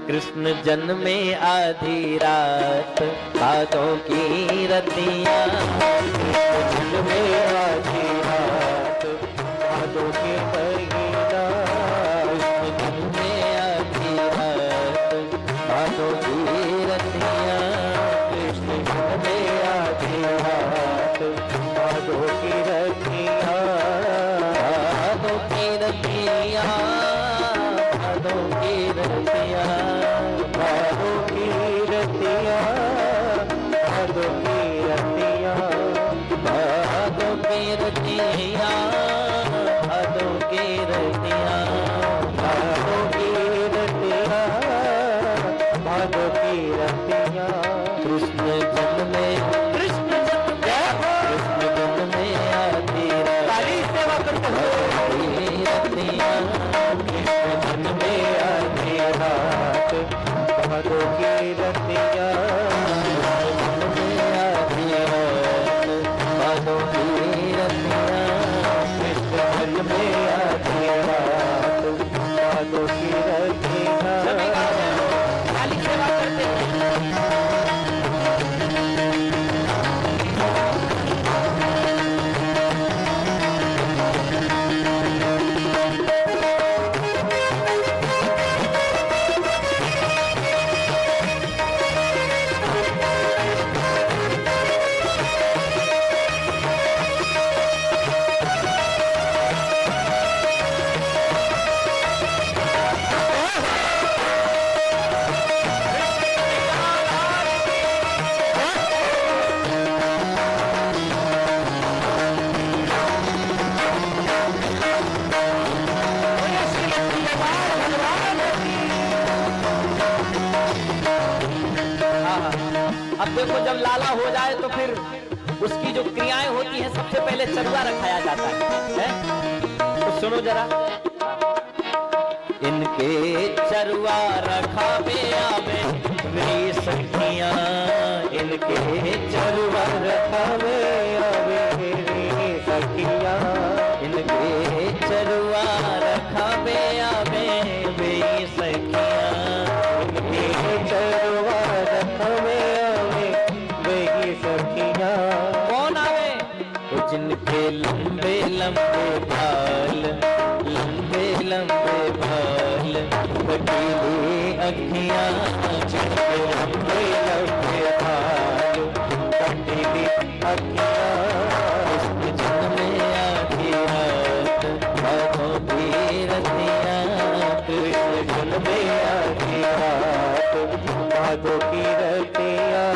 कृष्ण जन्मे आधी रात भादों की रतियाँ, कृष्ण जन्मे आधी रात भादों की महीना, कृष्ण जन्मे आधी रात भादों की रतियाँ, कृष्ण जन्मे आधी रात भादों की रतियाँ, भादों की रतियाँ, भादों की रतियाँ, भादों की रतियाँ, भादों की रतियाँ, भादों की रतियाँ, भादों की रतियाँ, भादों की रतियाँ, भादों की रतियाँ। कृष्ण जन्मे, कृष्ण जन्मे, कृष्ण जन्मे आधी रात ताली सेवा करते हुए रतियाँ, कृष्ण जन्मे आधी रात भादों की रतियाँ, जन्मे आधी रात भादों की रतियाँ, कृष्ण जन्मे आधी रात भादों की रतियाँ। ताली सेवा करते हैं। अब देखो, जब लाला हो जाए तो फिर उसकी जो क्रियाएं होती हैं, सबसे पहले चरुआ रखाया जाता है? तो सुनो जरा, इनके चरुआ रखावे आवे मेरी सखियां, इनके चरुआ रखावे आवे मेरी सखियाँ, इनके चरुआ रखावे आवे मेरी सखियां, इनके चरवा रखावे आवे मेरी सखियाँ। कौन आवे? वो जिनके लंबे लंबे बाल, लंबे लंबे बाल, कटीली अखियां, जिनके लंबे लंबे बाल, कटीली अखियाँ, कृष्ण जन्मे आधी रात भादों की रतियाँ, कृष्ण जन्मे आधी रात भादों की रतियाँ,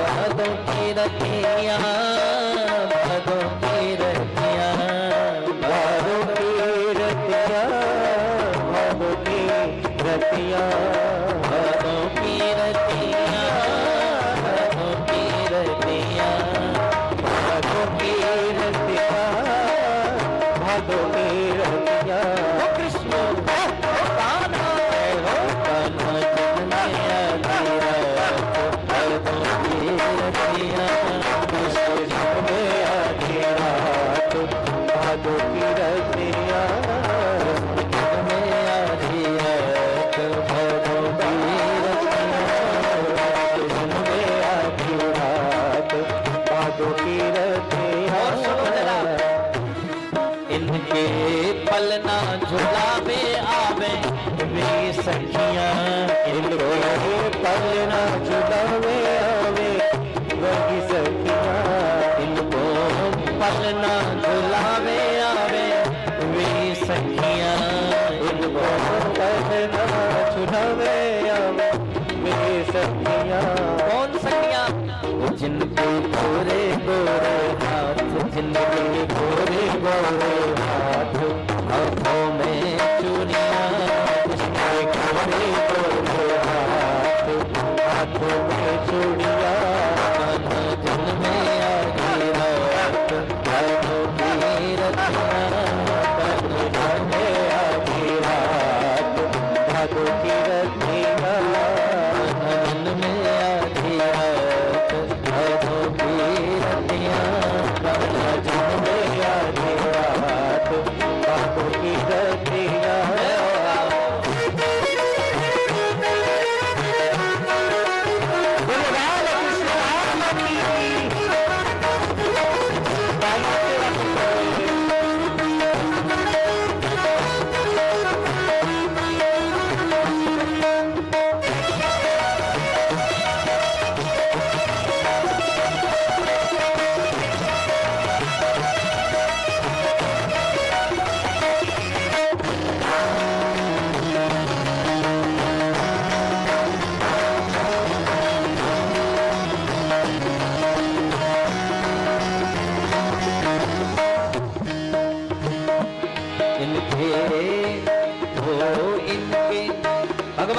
भादों की रतियाँ, भादों की रतियाँ, भादों की रतियाँ, भादों की रतियाँ, भादों की रतियाँ, भादों की रतियाँ, भादों की रतियाँ, भादों की रतियाँ। ओ कृष्ण कान्हा, ओ कान्हा जन्मे आधी रात भादों की रतियाँ, कृष्ण जन्मे आधी रात भादों की रतियाँ, जन्मे आधी रात भादों की रतियाँ, जन्मे आधी रात भादों की रतियाँ। और सुनो जरा, इनके पलना झुलावे आवे मेरी सखियां, इनको पलना झुलावे आवे वही सखियाँ, इनको पलना झुलावे आवे मेरी सखियां, इनको पलना झुलावे आवे मेरी सखियाँ। कौन सखियां? वो जिनके गोरे गोरे हाथ, जिनके गोरे गोरे हाथ, हाथों में चूड़ियां, जिनके गोरे गोरे हाथ, हाथों में चूड़ियाँ, कान्हा जन्मे आधी रात भादों की रतियाँ, जन्मे आधी रात भादों की रतियाँ, कान्हा जन्मे आधी रात भादों की रतियाँ, कान्हा जन्मे आधी रात भादों की रतियाँ।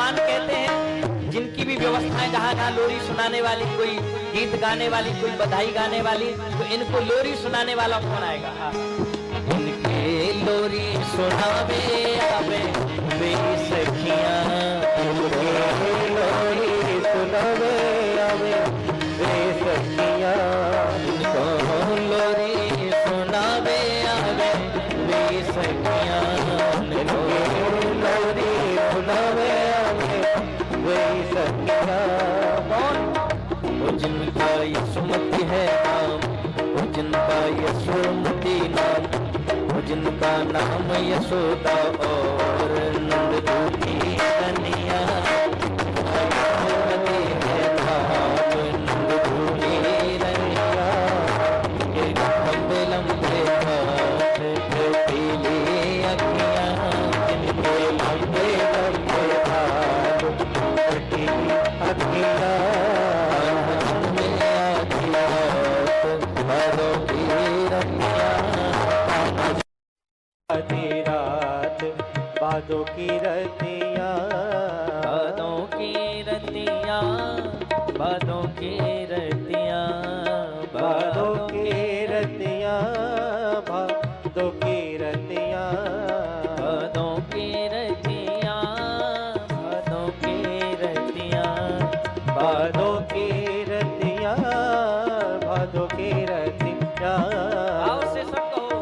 भगवान कहते हैं जिनकी भी व्यवस्थाएं, जहाँ जहाँ लोरी सुनाने वाली, कोई गीत गाने वाली, कोई बधाई गाने वाली, तो इनको लोरी सुनाने वाला कौन आएगा? हाँ। इनके लोरी सुनावे आवे मेरी सखियां, इनके लोरी सुनावे आवे मेरी सखियां, इनको लोरी सुनावे आवे मेरी सखियां, इनके लोरी सुनावे आवे मेरी सखियां। कौन? वो जिनका यशोमती है नाम, वो जिनका यशोमती नाम, वो जिनका नाम यशोदा और नंद दूती कन्या, यशोमती है नाम नंद दूती कन्या, के लंबे लंबे हाथ पीली अखियां, इनके लंबे लंबे हाथ पीली अखियां, आधी रात बादों की रतियां, बादों की रतियां, बादों की रतियां, बादों की रतियां, बादों की रतियां, बादों की रतियां, बादों की रतियां, बादों की रतियां, बादों की रतियां। आओ से सब कहो,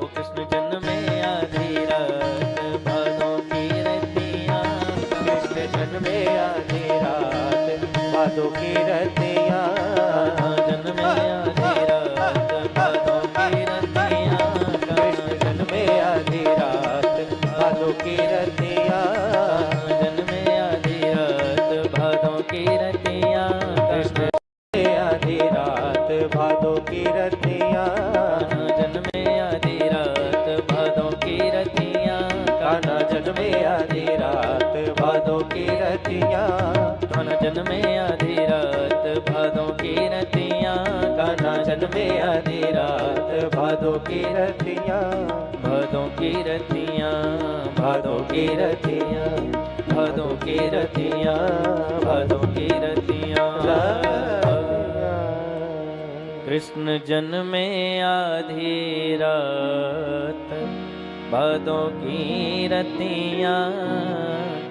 ओ कृष्ण जन्म में आधी रात, बादों की रतियां, कृष्ण जन्मे आधी रात बादों की रतियां, जन्म में आधी रात, बादों की रतियां, कृष्ण जन्मे आधी रात बादों की रतियां, जन्म में आधी रात, बादों की रतियां, कृष्ण जन्मे आधी रात बादों की रतियां, जन्म में आधी रात, बादों की रतियां, कान्हा जन्मे आधी रात बादों की रतियां, कान्हा जन्मे आधी रात, बादों की रतियां, कान्हा जन्मे आधी रात बादों की रतियां, भादों की रतियां, बादों की रतियां, भादों की रतियां, भादों की रतियां। कृष्ण जन्मे आधी रात, भादों की रतियां,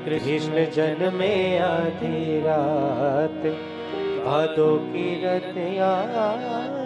कृष्ण जन्मे आधी रात बादों की रतियां।